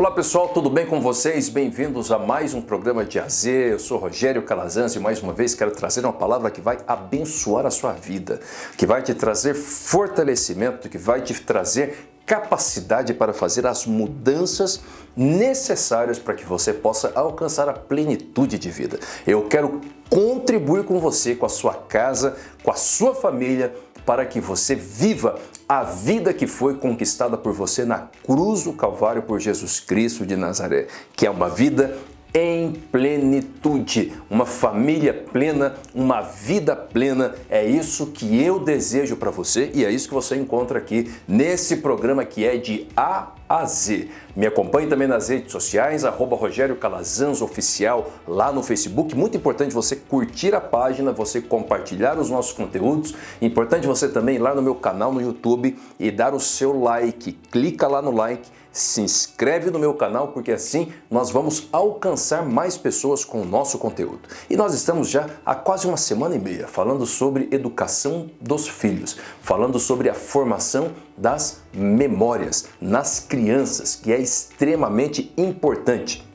Olá pessoal, tudo bem com vocês? Bem-vindos a mais um programa de AZ. Eu sou Rogério Calazans e mais uma vez quero trazer uma palavra que vai abençoar a sua vida, que vai te trazer fortalecimento, que vai te trazer capacidade para fazer as mudanças necessárias para que você possa alcançar a plenitude de vida. Eu quero contribuir com você, com a sua casa, com a sua família, para que você viva a vida que foi conquistada por você na cruz do Calvário por Jesus Cristo de Nazaré, que é uma vida em plenitude, uma família plena, uma vida plena. É isso que eu desejo para você e é isso que você encontra aqui nesse programa que é de A a Z. Me acompanhe também nas redes sociais, @Rogério Calazans Oficial, lá no Facebook. Muito importante você curtir a página, você compartilhar os nossos conteúdos. Importante você também ir lá no meu canal no YouTube e dar o seu like. Clica lá no like, se inscreve no meu canal, porque assim nós vamos alcançar mais pessoas com o nosso conteúdo. E nós estamos já há quase uma semana e meia falando sobre educação dos filhos, falando sobre a formação das memórias nas crianças, que é extremamente importante.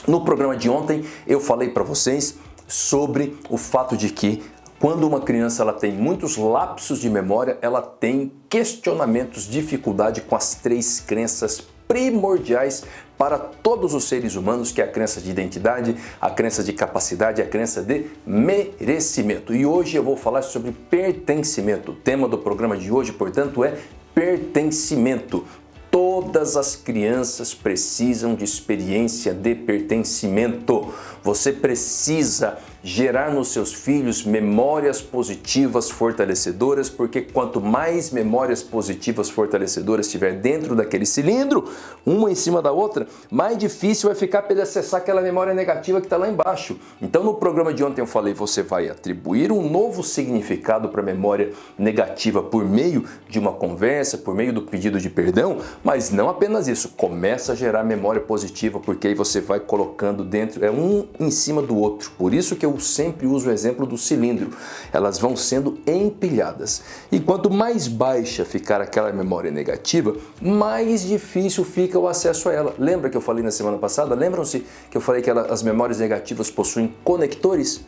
No programa de ontem eu falei para vocês sobre o fato de que quando uma criança ela tem muitos lapsos de memória, ela tem questionamentos, dificuldade com as três crenças primordiais para todos os seres humanos, que é a crença de identidade, a crença de capacidade e a crença de merecimento. E hoje eu vou falar sobre pertencimento. O tema do programa de hoje, portanto, é pertencimento. Todas as crianças precisam de experiência de pertencimento. Você precisa gerar nos seus filhos memórias positivas fortalecedoras, porque quanto mais memórias positivas fortalecedoras tiver dentro daquele cilindro, uma em cima da outra, mais difícil vai ficar para ele acessar aquela memória negativa que está lá embaixo. Então no programa de ontem eu falei, você vai atribuir um novo significado para a memória negativa por meio de uma conversa, por meio do pedido de perdão, mas não apenas isso, começa a gerar memória positiva, porque aí você vai colocando dentro, é um em cima do outro. Por isso que eu sempre uso o exemplo do cilindro. Elas vão sendo empilhadas. E quanto mais baixa ficar aquela memória negativa, mais difícil fica o acesso a ela. Lembra que eu falei na semana passada? Lembram-se que eu falei que as memórias negativas possuem conectores?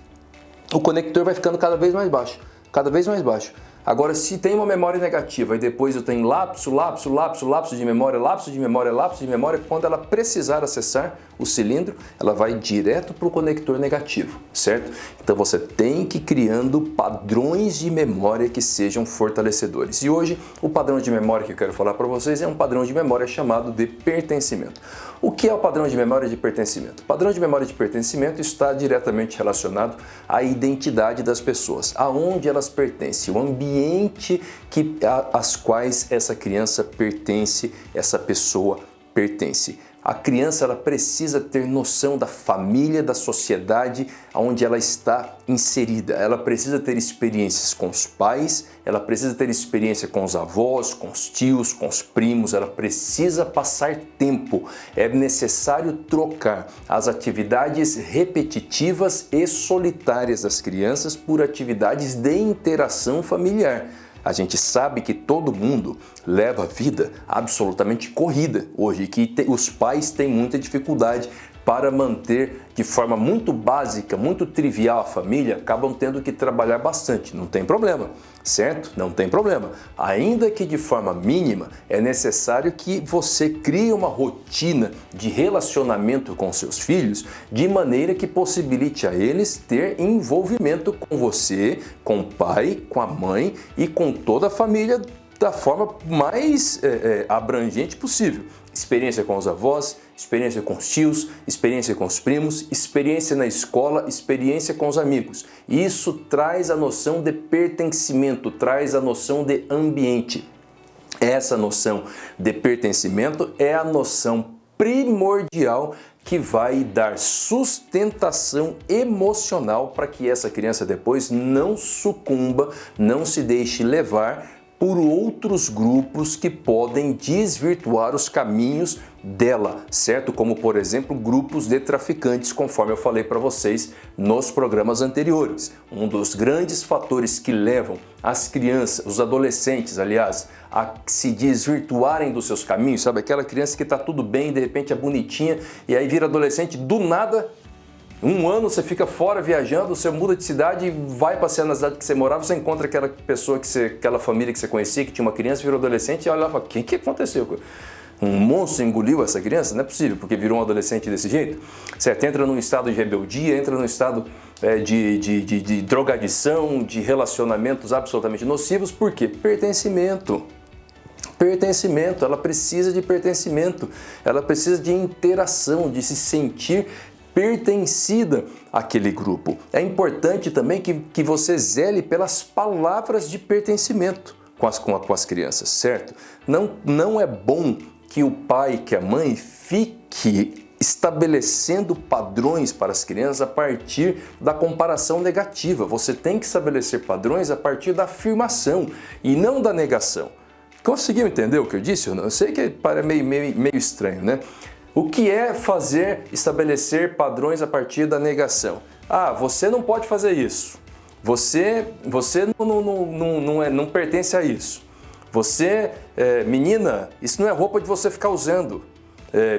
O conector vai ficando cada vez mais baixo, cada vez mais baixo. Agora, se tem uma memória negativa e depois eu tenho lapso de memória, quando ela precisar acessar o cilindro, ela vai direto para o conector negativo, certo? Então você tem que ir criando padrões de memória que sejam fortalecedores. E hoje, o padrão de memória que eu quero falar para vocês é um padrão de memória chamado de pertencimento. O que é o padrão de memória de pertencimento? O padrão de memória de pertencimento está diretamente relacionado à identidade das pessoas, aonde elas pertencem, o ambiente às quais essa criança pertence, essa pessoa pertence. A criança ela precisa ter noção da família, da sociedade onde ela está inserida. Ela precisa ter experiências com os pais, ela precisa ter experiência com os avós, com os tios, com os primos, ela precisa passar tempo. É necessário trocar as atividades repetitivas e solitárias das crianças por atividades de interação familiar. A gente sabe que todo mundo leva a vida absolutamente corrida hoje e que os pais têm muita dificuldade para manter de forma muito básica, muito trivial a família, acabam tendo que trabalhar bastante. Não tem problema, certo? Não tem problema. Ainda que de forma mínima, é necessário que você crie uma rotina de relacionamento com seus filhos de maneira que possibilite a eles ter envolvimento com você, com o pai, com a mãe e com toda a família da forma mais abrangente possível. Experiência com os avós, experiência com os tios, experiência com os primos, experiência na escola, experiência com os amigos. Isso traz a noção de pertencimento, traz a noção de ambiente. Essa noção de pertencimento é a noção primordial que vai dar sustentação emocional para que essa criança depois não sucumba, não se deixe levar por outros grupos que podem desvirtuar os caminhos dela, certo? Como, por exemplo, grupos de traficantes, conforme eu falei para vocês nos programas anteriores. Um dos grandes fatores que levam as crianças, os adolescentes, aliás, a se desvirtuarem dos seus caminhos, sabe? Aquela criança que está tudo bem, de repente é bonitinha e aí vira adolescente, do nada, um ano você fica fora viajando, você muda de cidade e vai passear na cidade que você morava, você encontra aquela pessoa, aquela família que você conhecia, que tinha uma criança, virou adolescente e olha lá e fala, o que aconteceu? Um monstro engoliu essa criança? Não é possível, porque virou um adolescente desse jeito. Certo? Entra num estado de rebeldia, entra num estado de drogadição, de relacionamentos absolutamente nocivos. Por quê? Pertencimento. Pertencimento, ela precisa de pertencimento, ela precisa de interação, de se sentir pertencida àquele grupo. É importante também que você zele pelas palavras de pertencimento com as crianças, certo? Não é bom que o pai, que a mãe fique estabelecendo padrões para as crianças a partir da comparação negativa. Você tem que estabelecer padrões a partir da afirmação e não da negação. Conseguiu entender o que eu disse? Eu sei que é meio estranho, né? O que é estabelecer padrões a partir da negação? Ah, você não pode fazer isso. Você não pertence a isso. Você, menina, isso não é roupa de você ficar usando.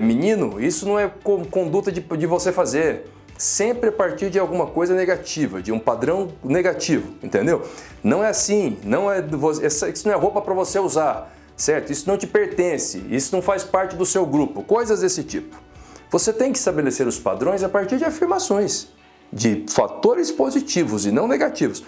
Menino, isso não é conduta de você fazer. Sempre a partir de alguma coisa negativa, de um padrão negativo, entendeu? Não é assim, isso não é roupa para você usar, certo? Isso não te pertence, isso não faz parte do seu grupo, coisas desse tipo. Você tem que estabelecer os padrões a partir de afirmações, de fatores positivos e não negativos.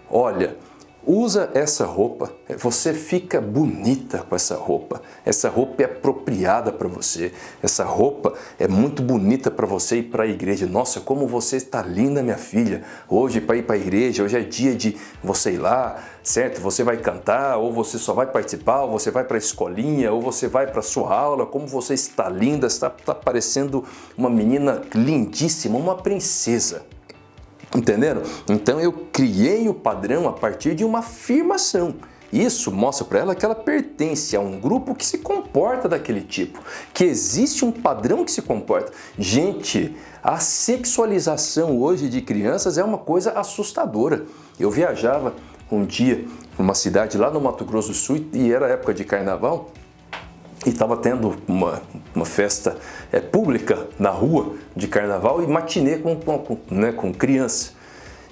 Olha, usa essa roupa, você fica bonita com essa roupa é apropriada para você, essa roupa é muito bonita para você ir para a igreja. Nossa, como você está linda, minha filha, hoje para ir para a igreja, hoje é dia de você ir lá, certo? Você vai cantar, ou você só vai participar, ou você vai para a escolinha, ou você vai para a sua aula, como você está linda, está parecendo uma menina lindíssima, uma princesa. Entenderam? Então eu criei o padrão a partir de uma afirmação. Isso mostra para ela que ela pertence a um grupo que se comporta daquele tipo, que existe um padrão que se comporta. Gente, a sexualização hoje de crianças é uma coisa assustadora. Eu viajava um dia numa cidade lá no Mato Grosso do Sul e era época de carnaval. E estava tendo uma festa pública na rua de carnaval e matinê com criança.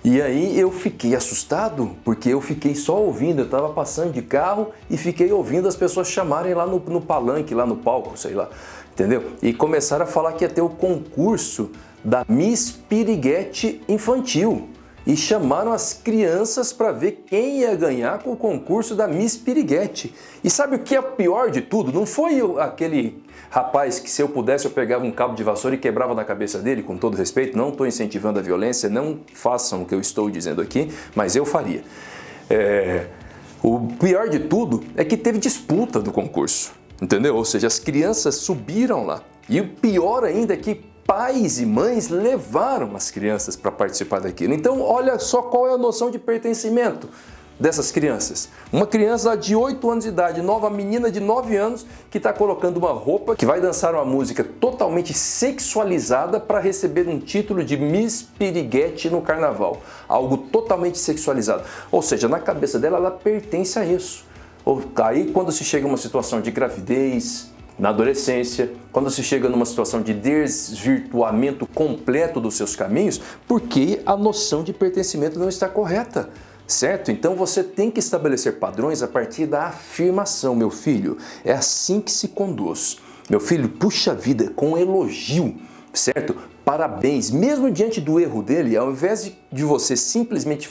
E aí eu fiquei assustado, porque eu fiquei só ouvindo, eu estava passando de carro e fiquei ouvindo as pessoas chamarem lá no palanque, lá no palco, sei lá, entendeu? E começaram a falar que ia ter o concurso da Miss Piriguete Infantil. E chamaram as crianças para ver quem ia ganhar com o concurso da Miss Piriguete. E sabe o que é o pior de tudo? Não foi aquele rapaz que, se eu pudesse, eu pegava um cabo de vassoura e quebrava na cabeça dele, com todo respeito. Não estou incentivando a violência, não façam o que eu estou dizendo aqui, mas eu faria. O pior de tudo é que teve disputa do concurso, entendeu? Ou seja, as crianças subiram lá. E o pior ainda é que pais e mães levaram as crianças para participar daquilo. Então, olha só qual é a noção de pertencimento dessas crianças. Uma criança de 8 anos de idade, nova menina de 9 anos, que está colocando uma roupa, que vai dançar uma música totalmente sexualizada para receber um título de Miss Piriguete no carnaval. Algo totalmente sexualizado. Ou seja, na cabeça dela, ela pertence a isso. Aí, quando se chega a uma situação de gravidez, na adolescência, quando se chega numa situação de desvirtuamento completo dos seus caminhos, porque a noção de pertencimento não está correta, certo? Então você tem que estabelecer padrões a partir da afirmação, meu filho. É assim que se conduz. Meu filho, puxa vida, com elogio, certo? Parabéns, mesmo diante do erro dele, ao invés de você simplesmente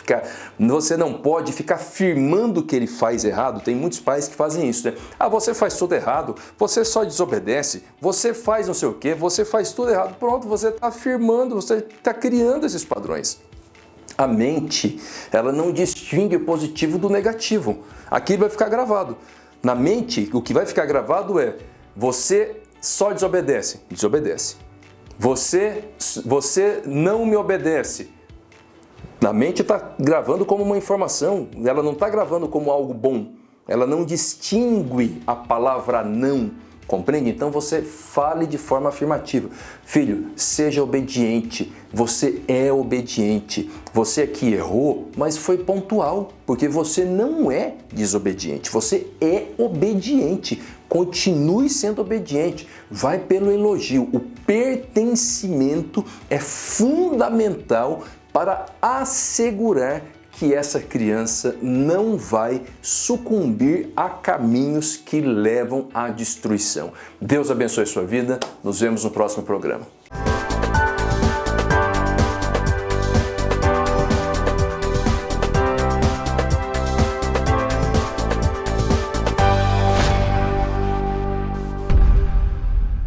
você não pode ficar afirmando que ele faz errado. Tem muitos pais que fazem isso, né? Ah, você faz tudo errado, você só desobedece, você faz não sei o quê, você faz tudo errado. Pronto, você está afirmando, você está criando esses padrões. A mente, ela não distingue o positivo do negativo. Aquilo vai ficar gravado. Na mente, o que vai ficar gravado é: você só desobedece. Você não me obedece. Na mente está gravando como uma informação, ela não está gravando como algo bom. ela não distingue a palavra não. Compreende? Então você fale de forma afirmativa. Filho, seja obediente. Você é obediente. Você aqui errou, mas foi pontual, porque você não é desobediente. Você é obediente. Continue sendo obediente. Vai pelo elogio. O pertencimento é fundamental para assegurar que essa criança não vai sucumbir a caminhos que levam à destruição. Deus abençoe a sua vida. Nos vemos no próximo programa.